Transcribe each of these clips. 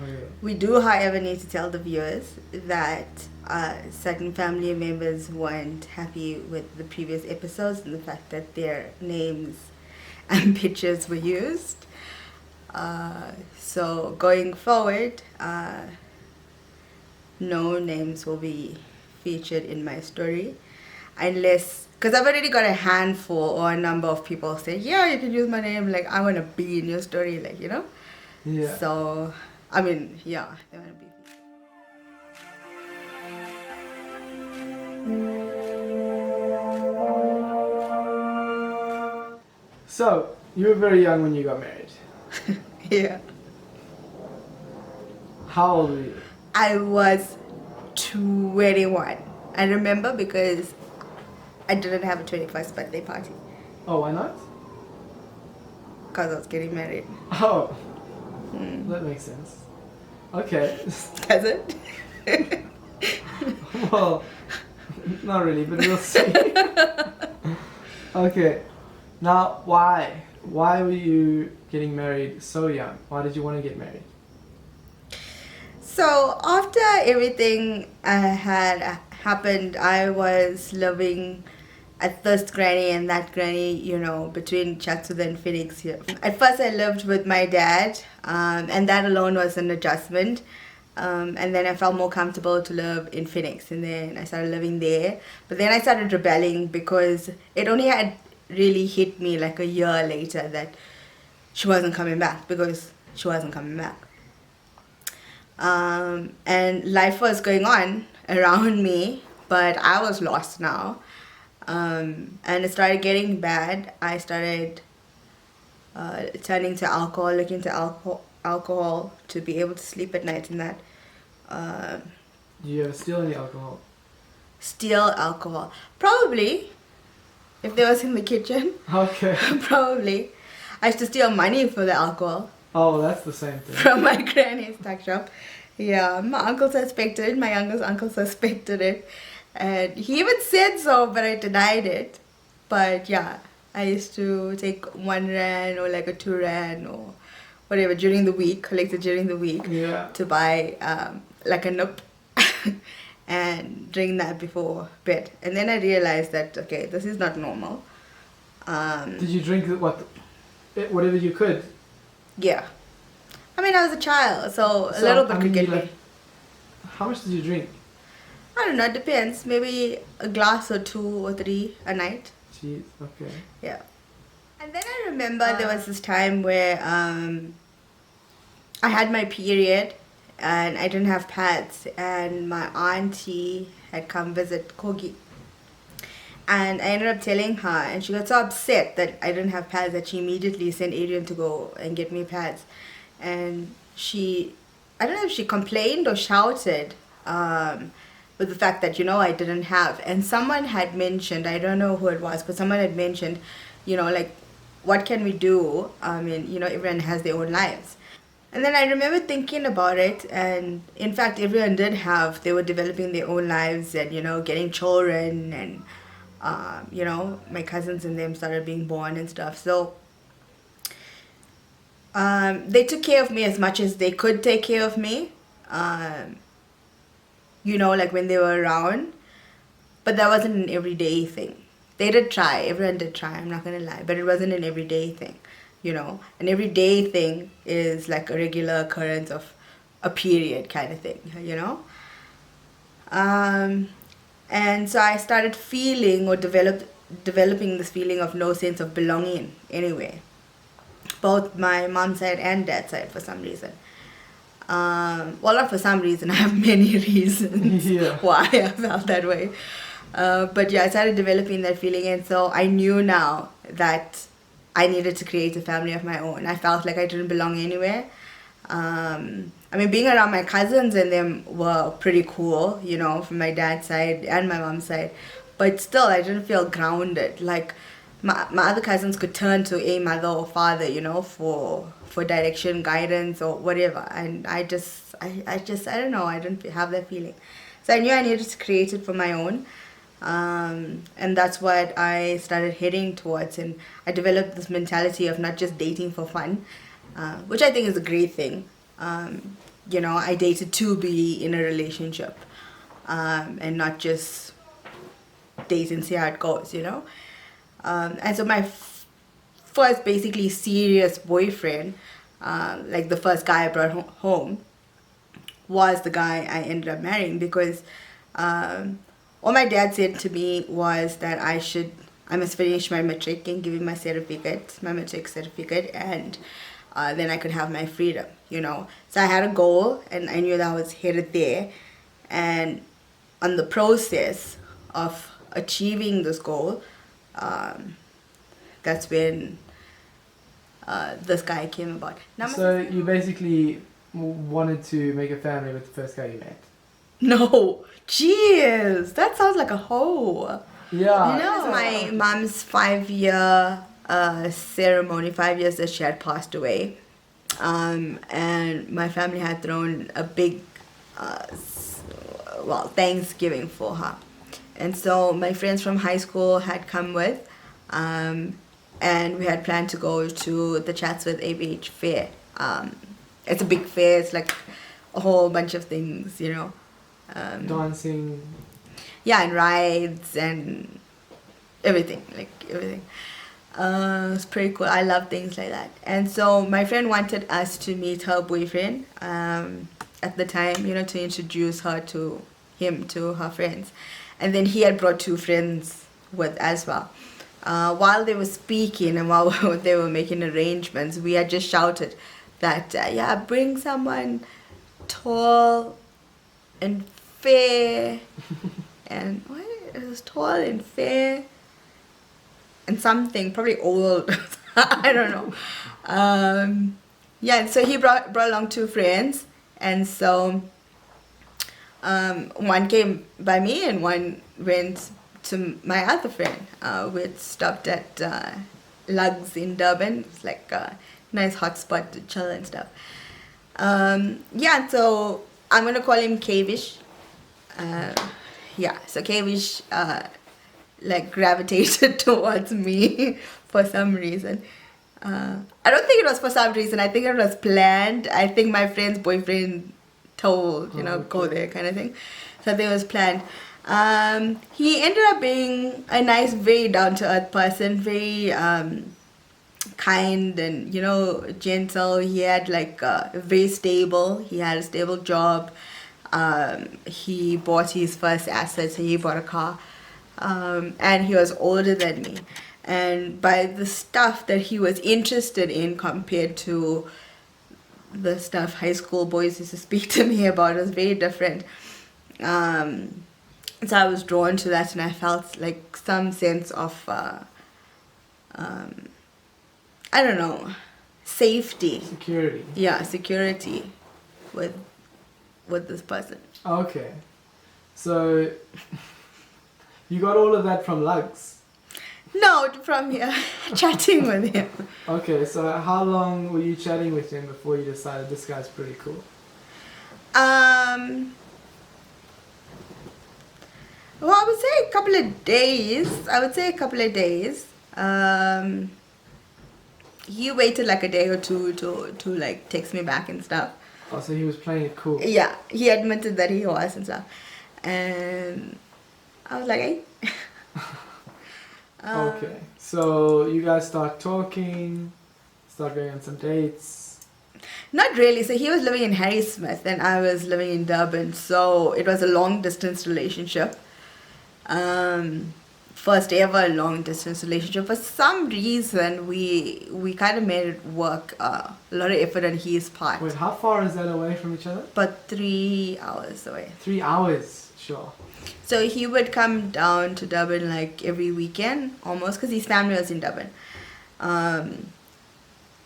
Okay. We do, however, need to tell the viewers that certain family members weren't happy with the previous episodes and the fact that their names and pictures were used. So going forward, no names will be featured in my story unless, because I've already got a handful or a number of people say, yeah, you can use my name, like I want to be in your story, like, you know. Yeah. So I mean, yeah, they want to be. So, you were very young when you got married. Yeah, How old were you? I was 21. I remember because I didn't have a 21st birthday party Oh, why not? because I was getting married. Oh, that makes sense. Okay. Does it? Well, not really, but we'll see. Okay. Now, why? Why were you getting married so young? Why did you want to get married? So after everything had happened, I was living at this granny and that granny, you know, between Chatsworth and Phoenix here. At first I lived with my dad, and that alone was an adjustment. And then I felt more comfortable to live in Phoenix, and then I started living there. But then I started rebelling because it only had really hit me like a year later that she wasn't coming back, because she wasn't coming back. And life was going on around me, but I was lost now. And it started getting bad. I started turning to alcohol, looking to alcohol to be able to sleep at night, and that. Do you ever steal any alcohol? Steal alcohol. Probably, if there was in the kitchen. Okay. Probably. I used to steal money for the alcohol Oh, that's the same thing. from my granny's tuck shop. Yeah, my uncle suspected it, my youngest uncle suspected it. And he even said so, but I denied it. But yeah, I used to take 1 rand or like a 2 rand or whatever during the week, collected during the week, Yeah. to buy like a nook and drink that before bed. And then I realized that, okay, this is not normal. Did you drink whatever you could? Yeah. I mean, I was a child, so a So, little bit I could mean, get me. How much did you drink? I don't know, it depends. Maybe a glass or 2 or 3 a night. Jeez, okay. Yeah. And then I remember there was this time where I had my period and I didn't have pads, and my auntie had come visit Kogi. And I ended up telling her, and she got so upset that I didn't have pads that she immediately sent Adrian to go and get me pads. And she, I don't know if she complained or shouted with the fact that, you know, I didn't have. And someone had mentioned, I don't know who it was, but someone had mentioned, you know, like, what can we do? I mean, you know, everyone has their own lives. And then I remember thinking about it, and in fact, everyone did have, they were developing their own lives and, you know, getting children, and, you know, my cousins and them started being born and stuff. So they took care of me as much as they could take care of me, you know, like when they were around. But that wasn't an everyday thing. They did try, everyone did try, I'm not gonna lie, but it wasn't an everyday thing, you know. An everyday thing is like a regular occurrence of a period kind of thing, you know. And so I started feeling or developing this feeling of no sense of belonging anyway, both my mom's side and dad's side for some reason. Well, not for some reason, I have many reasons why I felt that way. But yeah, I started developing that feeling, and so I knew now that I needed to create a family of my own. I felt like I didn't belong anywhere. I mean, being around my cousins and them were pretty cool, you know, from my dad's side and my mom's side. But still, I didn't feel grounded. Like, my other cousins could turn to a mother or father, you know, for direction, guidance, or whatever. And I don't know, I didn't have that feeling. So I knew I needed to create it for my own. And that's what I started heading towards. And I developed this mentality of not just dating for fun, which I think is a great thing. I dated to be in a relationship, and not just date and see how it goes, and so my first basically serious boyfriend, like the first guy I brought home, was the guy I ended up marrying, because all my dad said to me was that I must finish my matric and give him my matric certificate, and then I could have my freedom, So I had a goal, and I knew that I was headed there, and on the process of achieving this goal, that's when this guy came about. So you basically wanted to make a family with the first guy you met? No, jeez, that sounds like a hoe. Yeah. It was my mom's 5-year ceremony, 5 years that she had passed away. And my family had thrown a big, Thanksgiving for her. And so my friends from high school had come with, and we had planned to go to the Chatsworth ABH fair. It's a big fair, it's like a whole bunch of things, Dancing. Yeah, and rides and everything. It's pretty cool. I love things like that. And so my friend wanted us to meet her boyfriend at the time, to introduce him to her friends. And then he had brought 2 friends with as well. While they were speaking and while they were making arrangements, we had just shouted that, bring someone tall and fair. And what? It was tall and fair and something, probably old. I don't know. And so he brought along 2 friends. And so one came by me and one went to my other friend. We had stopped at Lugs in Durban. It's like a nice hot spot to chill and stuff. So I'm going to call him Kavish. So Kavish gravitated towards me for some reason. I don't think it was for some reason. I think it was planned. I think my friend's boyfriend told, go there kind of thing. So it was planned. He ended up being a nice, very down-to-earth person, very kind and, gentle. He had very stable. He had a stable job. He bought his first assets. He bought a car. And he was older than me. And by the stuff that he was interested in compared to the stuff high school boys used to speak to me about, was very different. So I was drawn to that, and I felt like some sense of, safety. Security. Yeah, security with this person. Okay. So you got all of that from Lugs? No, from here, chatting with him. Okay, so how long were you chatting with him before you decided this guy's pretty cool? Well, I would say a couple of days. He waited like a day or two to text me back and stuff. Oh, so he was playing it cool. Yeah, he admitted that he was and stuff. And I was like, hey. Okay, so you guys start talking, start going on some dates. Not really. So he was living in Harrismith and I was living in Durban. So it was a long distance relationship. First ever long distance relationship. For some reason, we kind of made it work. A lot of effort on his part. Wait, how far is that away from each other? But 3 hours away. 3 hours, sure. So he would come down to Durban every weekend, almost, because his family was in Durban. And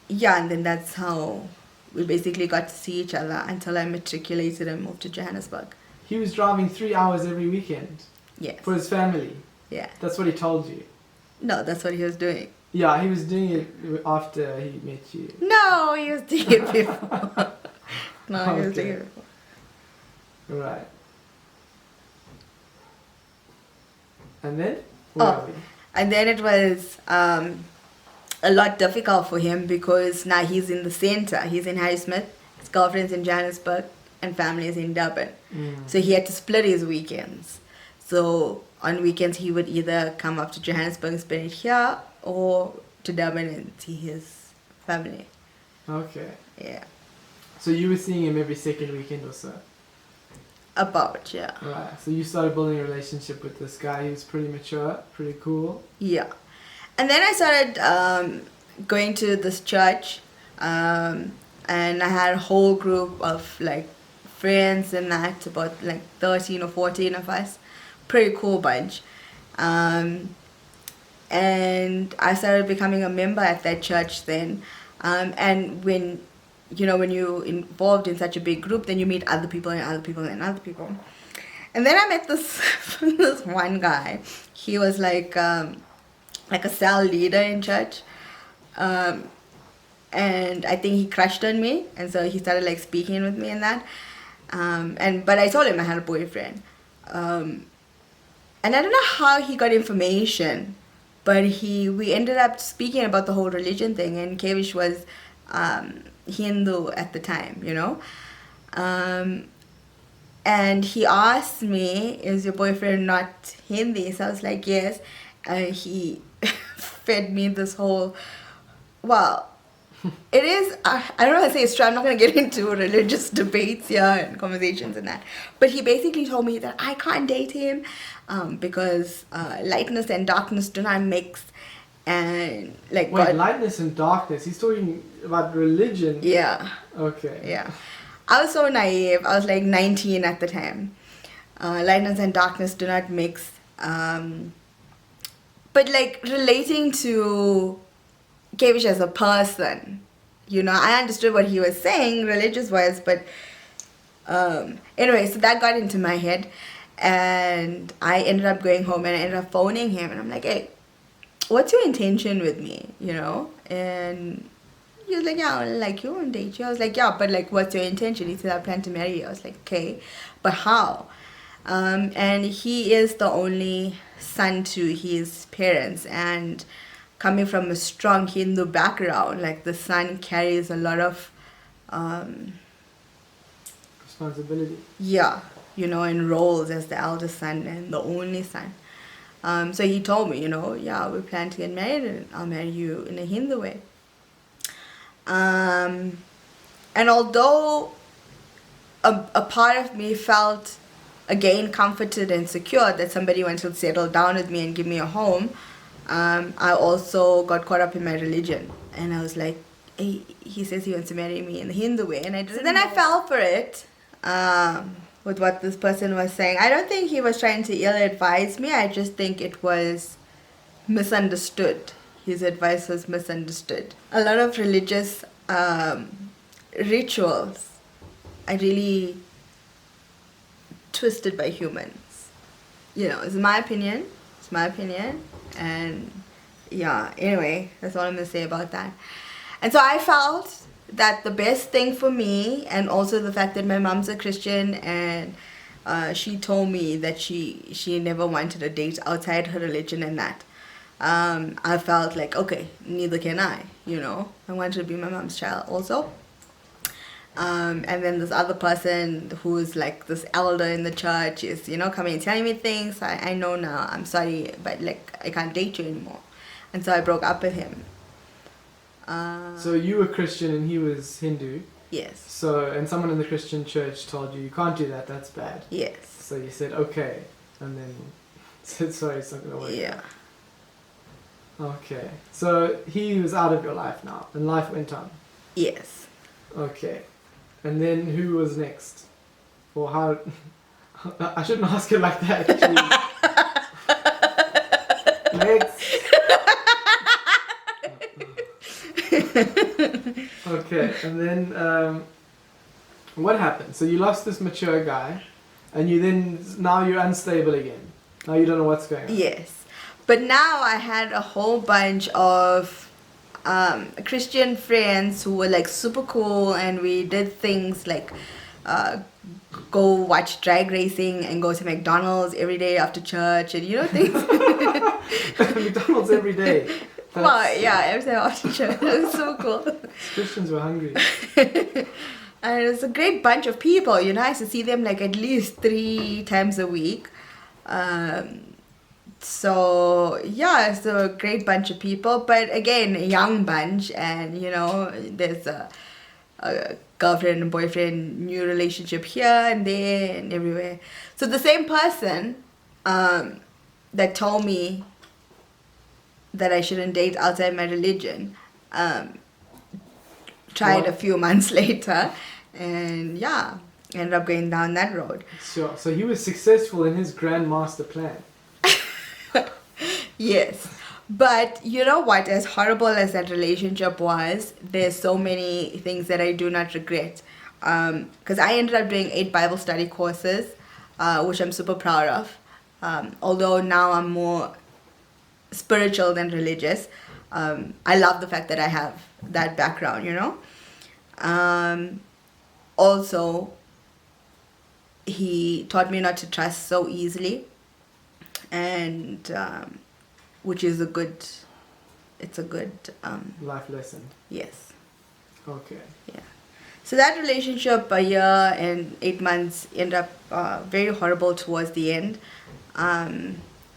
then that's how we basically got to see each other until I matriculated and moved to Johannesburg. He was driving 3 hours every weekend? Yes. For his family? Yeah. That's what he told you? No, that's what he was doing. Yeah, he was doing it after he met you. No, he was doing it before. No, he was doing it before. Right. And then? Where are we? And then it was a lot difficult for him because now he's in the center. He's in Harrismith his girlfriend's in Johannesburg and family is in Durban. So he had to split his weekends. So on weekends he would either come up to Johannesburg and spend it here, or to Durban and see his family. Okay. Yeah. So you were seeing him every second weekend or so? About, yeah. Right. So you started building a relationship with this guy. He was pretty mature, pretty cool. Yeah. And then I started going to this church, and I had a whole group of like friends and that, about like 13 or 14 of us. Pretty cool bunch. And I started becoming a member at that church then. And when you're involved in such a big group, then you meet other people and other people and other people. And then I met this this one guy. He was like a cell leader in church. And I think he crushed on me, and so he started like speaking with me and that. But I told him I had a boyfriend. And I don't know how he got information, but we ended up speaking about the whole religion thing, and Kevish was Hindu at the time, and he asked me, is your boyfriend not Hindi? So I was like, yes. He fed me this whole, well, it is, I don't know how to say it's true. I'm not going to get into religious debates here and conversations and that. But he basically told me that I can't date him because lightness and darkness do not mix. And like, wait, God, lightness and darkness. He's talking about religion. yeah. Okay. Yeah. I was so naive. I was like 19 at the time. Lightness and darkness do not mix. But like relating to Kevish as a person, I understood what he was saying religious-wise, but anyway, so that got into my head, and I ended up going home and I ended up phoning him, and I'm like, hey, what's your intention with me, And he was like, yeah, I like you and date you. I was like, yeah, but like, what's your intention? He said, I plan to marry you. I was like, okay, but how? And he is the only son to his parents, and coming from a strong Hindu background, like the son carries a lot of responsibility. Yeah, and roles as the eldest son and the only son. So he told me, yeah, we plan to get married and I'll marry you in a Hindu way. And although a part of me felt again comforted and secure that somebody wanted to settle down with me and give me a home, I also got caught up in my religion, and I was like, hey, he says he wants to marry me in the Hindu way, and I didn't. So then I fell for it with what this person was saying. I don't think he was trying to ill-advise me. I just think it was misunderstood. His advice was misunderstood. A lot of religious rituals are really twisted by humans. It's my opinion. It's my opinion. And yeah, anyway, that's all I'm going to say about that. And so I felt that the best thing for me, and also the fact that my mom's a Christian, and she told me that she never wanted a date outside her religion and that. I felt like, okay, neither can I, I wanted to be my mom's child also. And then this other person who's like this elder in the church is, coming and telling me things. I know now, I'm sorry, but like, I can't date you anymore. And so I broke up with him. So you were Christian and he was Hindu? Yes. So, and someone in the Christian church told you can't do that, that's bad. Yes. So you said, okay, and then said, sorry, it's not going to work. Yeah. Okay. So he was out of your life now, and life went on? Yes. Okay. And then who was next? Or how... I shouldn't ask it like that, actually. Next. Okay, and then what happened? So you lost this mature guy, and now you're unstable again. Now you don't know what's going on. Yes. But now I had a whole bunch of Christian friends who were like super cool, and we did things like go watch drag racing and go to McDonald's every day after church, and things. McDonald's every day. Well, yeah, every time after church. It was so cool. Christians were hungry. And it's a great bunch of people, you know. I used to see them like at least 3 times a week. So yeah, it's a great bunch of people, but again, a young bunch, and you know, there's a girlfriend and boyfriend, new relationship here and there and everywhere. So the same person that told me that I shouldn't date outside my religion tried What? a few months later, and yeah, ended up going down that road. Sure. So he was successful in his grand master plan. Yes. But you know what? As horrible as that relationship was, there's so many things that I do not regret. Because I ended up doing 8 Bible study courses, which I'm super proud of. Although now I'm more spiritual than religious. I love the fact that I have that background, you know. Also, he taught me not to trust so easily, and which is a good, it's a good, Life lesson. yes, Okay. yeah. So that relationship, a year and 8 months, ended up very horrible towards the end.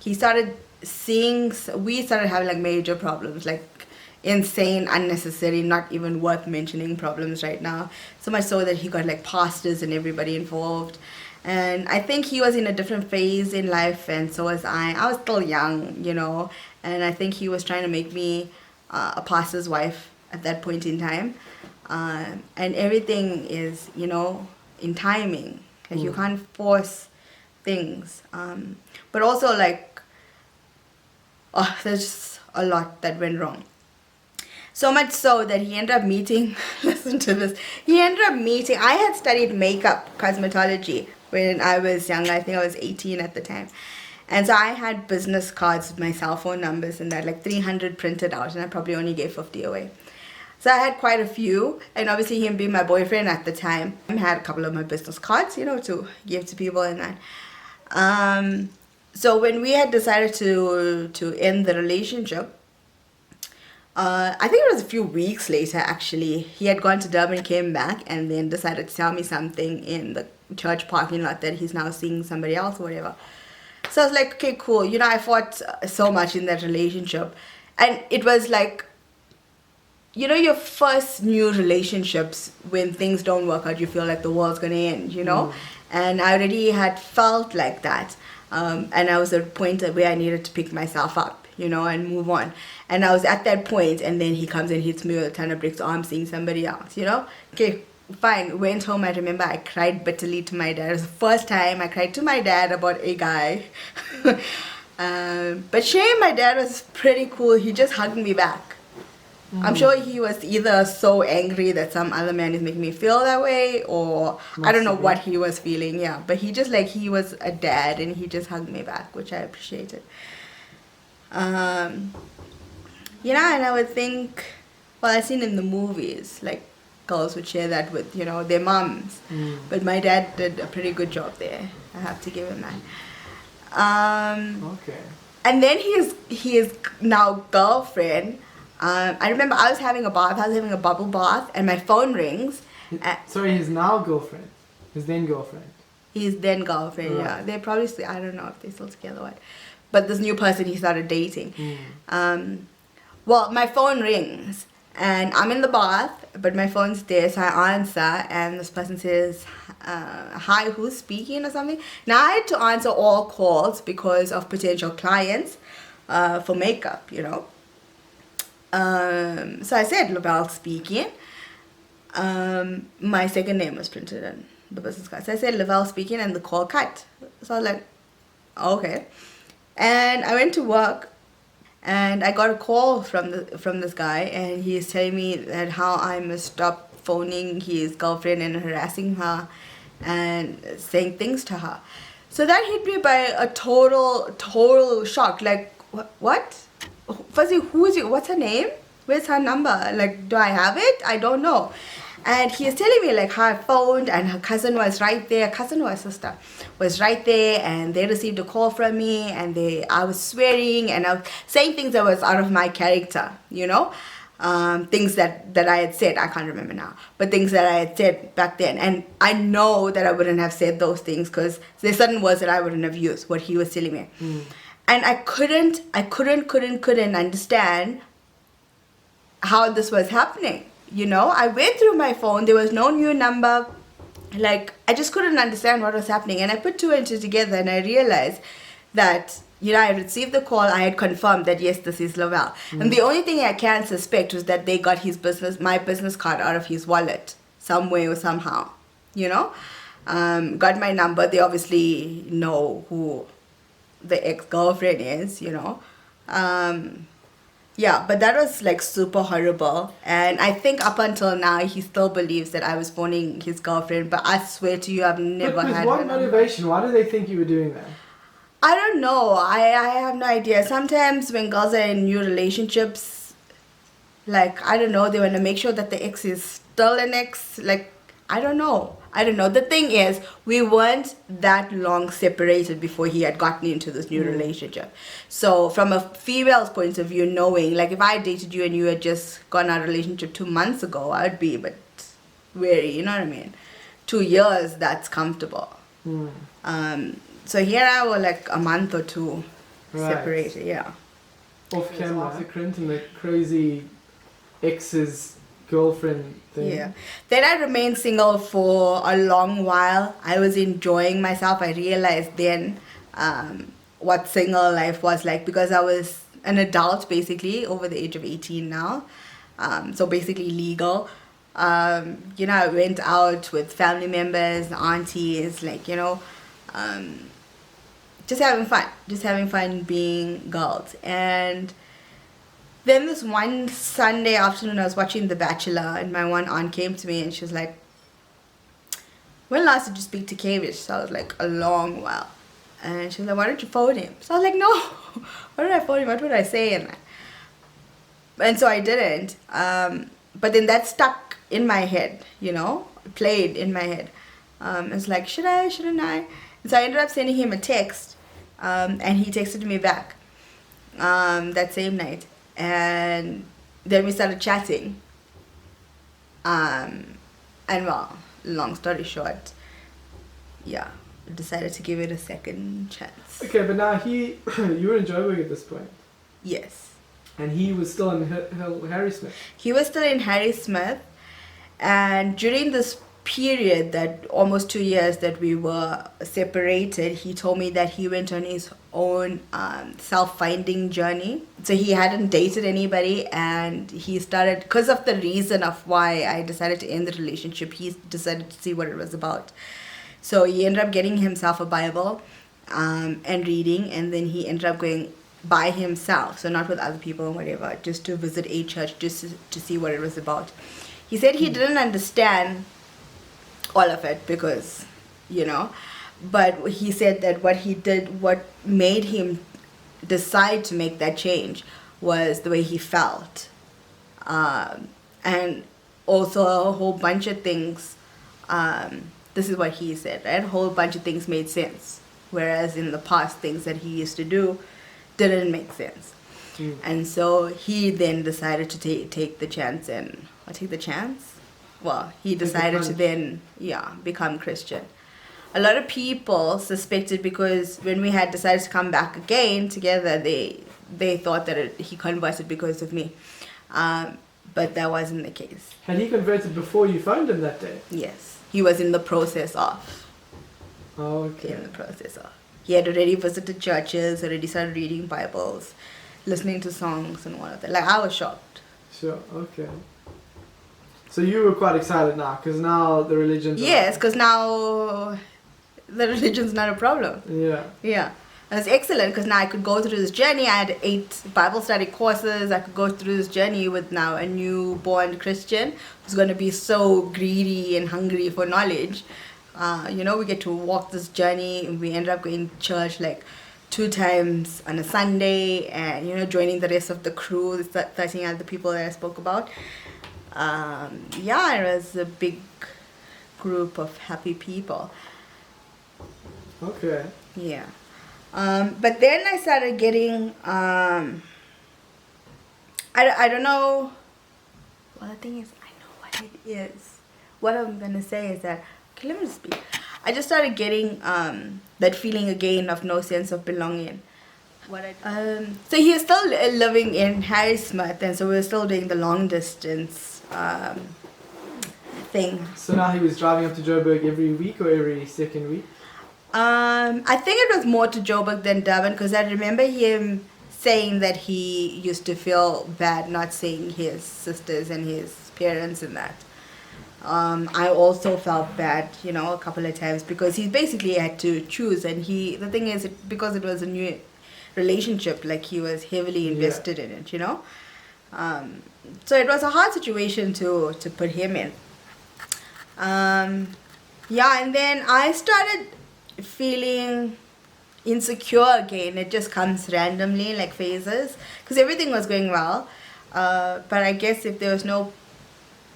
He started seeing, we started having like major problems, like insane, unnecessary, not even worth mentioning problems right now. So much so that he got like pastors and everybody involved. And I think he was in a different phase in life, and so was I. I was still young, you know, and I think he was trying to make me a pastor's wife at that point in time. And everything is, you know, in timing. Like you can't force things. But also like, oh, there's just a lot that went wrong. So much so that he ended up meeting, listen to this, he ended up meeting, I had studied makeup, cosmetology, when I was young. I think I was 18 at the time. And so I had business cards with my cell phone numbers and that, like 300 printed out, and I probably only gave 50 away. So I had quite a few, and obviously him being my boyfriend at the time, I had a couple of my business cards, you know, to give to people and that. So when we had decided to end the relationship, I think it was a few weeks later actually, he had gone to Durban, came back, and then decided to tell me something in the church parking lot that he's now seeing somebody else or whatever. So I was like, okay, cool. You know, I fought so much in that relationship. And it was like, you know, your first new relationships, when things don't work out, you feel like the world's going to end, you know? And I already had felt like that. And I was at a point where I needed to pick myself up, you know, and move on. And I was at that point, and then he comes and hits me with a ton of bricks. Oh, I'm seeing somebody else, you know? Okay, fine. Went home. I remember I cried bitterly to my dad. It was the first time I cried to my dad about a guy. But shame, my dad was pretty cool. He just hugged me back. I'm sure he was either so angry that some other man is making me feel that way, or I don't know what he was feeling, yeah. But he just, like, he was a dad, and he just hugged me back, which I appreciated. You know, and I would think, well, I've seen in the movies, like, girls would share that with, you know, their moms. But my dad did a pretty good job there. I have to give him that. Okay. And then his now girlfriend, I remember I was having a bath, I was having a bubble bath, and my phone rings. Sorry, his now girlfriend. His then girlfriend. His then girlfriend, Right. yeah. They're probably still, I don't know if they're still together or what. But this new person he started dating. Well, my phone rings, and I'm in the bath, but my phone's there, so I answer, and this person says, hi, who's speaking or something? Now, I had to answer all calls because of potential clients for makeup, you know. So I said, Lyvel speaking. My second name was printed on the business card. So I said, Lyvel speaking, and the call cut. So I was like, okay. And I went to work, and I got a call from this guy, and he's telling me that how I must stop phoning his girlfriend and harassing her and saying things to her. So that hit me by a total shock. Like, what? Firstly, what's her name? Where's her number? Like, do I have it? I don't know. And he is telling me like how I phoned, and her cousin was right there, cousin or sister was right there, and they received a call from me, and I was swearing, and I was saying things that was out of my character, you know. things that I had said. I can't remember now, but things that I had said back then. And I know that I wouldn't have said those things because there's certain words that I wouldn't have used, what he was telling me. And I couldn't understand how this was happening. You know, I went through my phone, there was no new number. Like, I just couldn't understand what was happening. And I put two and two together and I realized that, you know, I had received the call, I had confirmed that, yes, this is Lyvel. And the only thing I can suspect was that they got my business card out of his wallet, some way or somehow, you know. Got my number, they obviously know who the ex-girlfriend is, you know. Yeah, but that was like super horrible. And I think up until now, he still believes that I was phoning his girlfriend. But I swear to you, I've never But had what her number. motivation? Why do they think you were doing that? I don't know. I have no idea. Sometimes when girls are in new relationships, like, I don't know, they want to make sure that the ex is still an ex. Like, I don't know. The thing is, we weren't that long separated before he had gotten into this new relationship. So from a female's point of view, knowing, like, if I dated you and you had just gone out of a relationship 2 months ago, I would be a bit wary, you know what I mean? 2 years, that's comfortable. So here I was like a month or two separated, yeah. Off camera, and the crazy ex's girlfriend thing. Yeah. Then I remained single for a long while. I was enjoying myself. I realized then what single life was like because I was an adult basically, over the age of 18 now. So basically legal. You know, I went out with family members, aunties, like, you know, just having fun being girls. And then this one Sunday afternoon, I was watching The Bachelor, and my one aunt came to me and she was like, "When last did you speak to Kavish?" So I was like, "A long while." And she was like, "Why don't you phone him?" So I was like, "No, why did I phone him? What would I say?" And so I didn't. But then that stuck in my head, you know, played in my head. It's like, should I, shouldn't I? And so I ended up sending him a text, and he texted me back that same night. And then we started chatting. And well, long story short, yeah, decided to give it a second chance. Okay, but now you were in Joburg at this point. Yes. And he was still in Harry Smith. He was still in Harry Smith. And during this period, that almost 2 years that we were separated, he told me that he went on his own self-finding journey. So he hadn't dated anybody, and he started, because of the reason of why I decided to end the relationship, he decided to see what it was about. So he ended up getting himself a Bible and reading, and then he ended up going by himself, so not with other people and whatever, just to visit a church, just to see what it was about. He said he didn't understand all of it because, you know, but he said that what made him decide to make that change was the way he felt. And also a whole bunch of things, this is what he said, right? A whole bunch of things made sense. Whereas in the past, things that he used to do didn't make sense. And so he then decided to take the chance and, take the chance? Well, he decided to then, become Christian. A lot of people suspected, because when we had decided to come back again together, they thought that he converted because of me. But that wasn't the case. Had he converted before you phoned him that day? Yes. He was in the process of. Oh, okay. In the process of. He had already visited churches, already started reading Bibles, listening to songs and all of that. Like, I was shocked. Sure, okay. So you were quite excited now, because now the religion's... Yes, because now the religion's not a problem. Yeah. Yeah. It was excellent, because now I could go through this journey. I had 8 Bible study courses. I could go through this journey with now a newborn Christian who's going to be so greedy and hungry for knowledge. You know, we get to walk this journey, and we ended up going to church like 2 times on a Sunday, and, you know, joining the rest of the crew, the 13 other people that I spoke about. It was a big group of happy people. Okay. Yeah. But then I started getting, I don't know Well, the thing is, I know what it is. What I'm gonna say is that, okay, let me just speak. I just started getting that feeling again of no sense of belonging. So he was still living in Harrismith, and so we were still doing the long distance thing. So now he was driving up to Joburg every week or every second week? I think it was more to Joburg than Durban, because I remember him saying that he used to feel bad not seeing his sisters and his parents and that. I also felt bad, you know, a couple of times, because he basically had to choose, and the thing is, because it was a new relationship, like he was heavily invested in it, you know. So it was a hard situation to put him in. Yeah, and then I started feeling insecure again. It just comes randomly, like phases, because everything was going well, but I guess if there was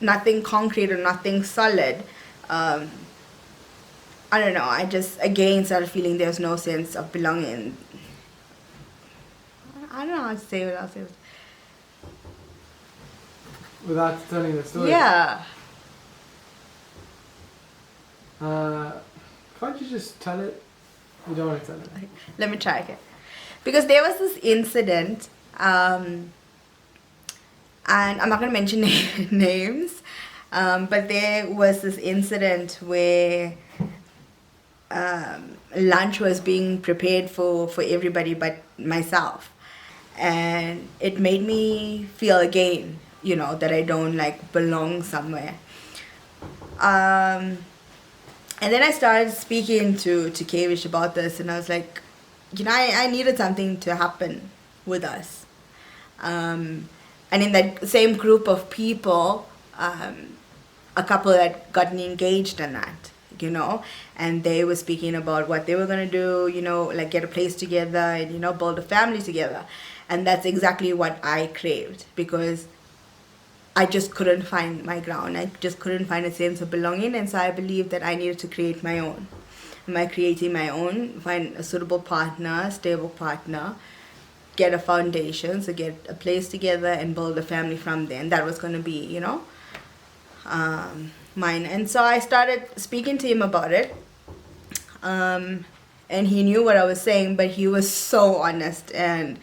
nothing concrete or nothing solid, I don't know, I just again started feeling there was no sense of belonging. I don't know how to say what else. Without telling the story? Yeah. Can't you just tell it? You don't want to tell it. Let me try again. Because there was this incident, and I'm not going to mention names, but there was this incident where lunch was being prepared for everybody but myself. And it made me feel again, you know, that I don't like belong somewhere. And then I started speaking to Kavish about this, and I was like, you know, I needed something to happen with us. And in that same group of people, a couple had gotten engaged in that, you know, and they were speaking about what they were going to do, you know, like get a place together and, you know, build a family together. And that's exactly what I craved, because I just couldn't find my ground. I just couldn't find a sense of belonging, and so I believed that I needed to create my own. And by creating my own, find a suitable partner, stable partner, get a foundation, so get a place together and build a family from there. And that was going to be, you know, mine. And so I started speaking to him about it. And he knew what I was saying, but he was so honest. And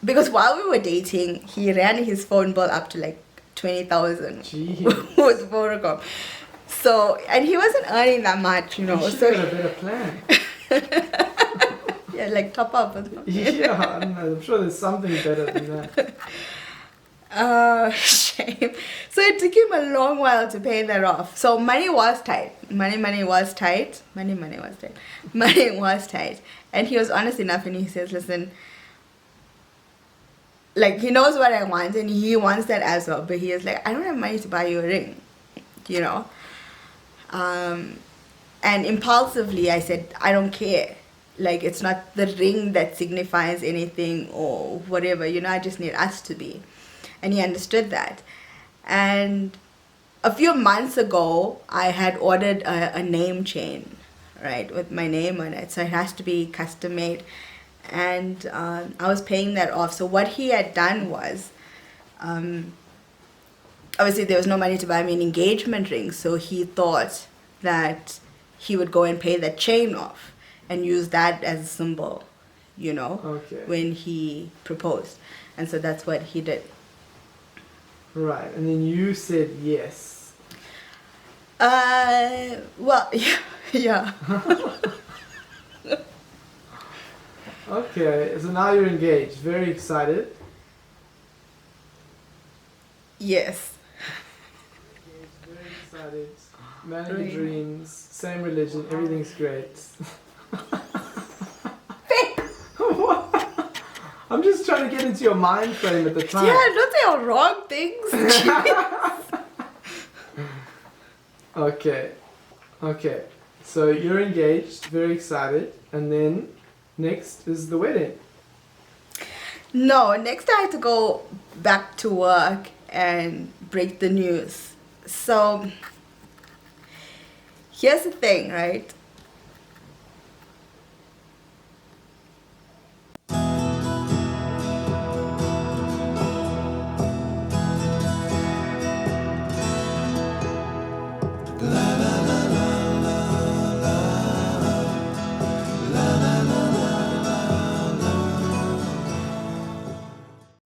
because while we were dating, he ran his phone bill up to like 20,000 with Vodacom. So, and he wasn't earning that much, you know. You should have a better plan. Yeah, like top up. Yeah, I don't know. I'm sure there's something better than that. Shame. So it took him a long while to pay that off. So money was tight. Money was tight. Money was tight. Money was tight. And he was honest enough, and he says, listen, like, he knows what I want, and he wants that as well, but he is like, I don't have money to buy you a ring, you know. And impulsively I said, I don't care. Like, it's not the ring that signifies anything or whatever, you know, I just need us to be. And he understood that. And a few months ago, I had ordered a name chain, right, with my name on it. So it has to be custom made. And I was paying that off. So what he had done was, obviously there was no money to buy me an engagement ring. So he thought that he would go and pay that chain off and use that as a symbol, you know, when he proposed. And so that's what he did. Right, and then you said yes. Well, yeah. Okay, so now you're engaged. Very excited. Yes. Very excited. Married the dreams. Same religion. Everything's great. I'm just trying to get into your mind frame at the time. Yeah, don't say all wrong things. Okay. So you're engaged, very excited, and then next is the wedding. No, next I had to go back to work and break the news. So here's the thing, right?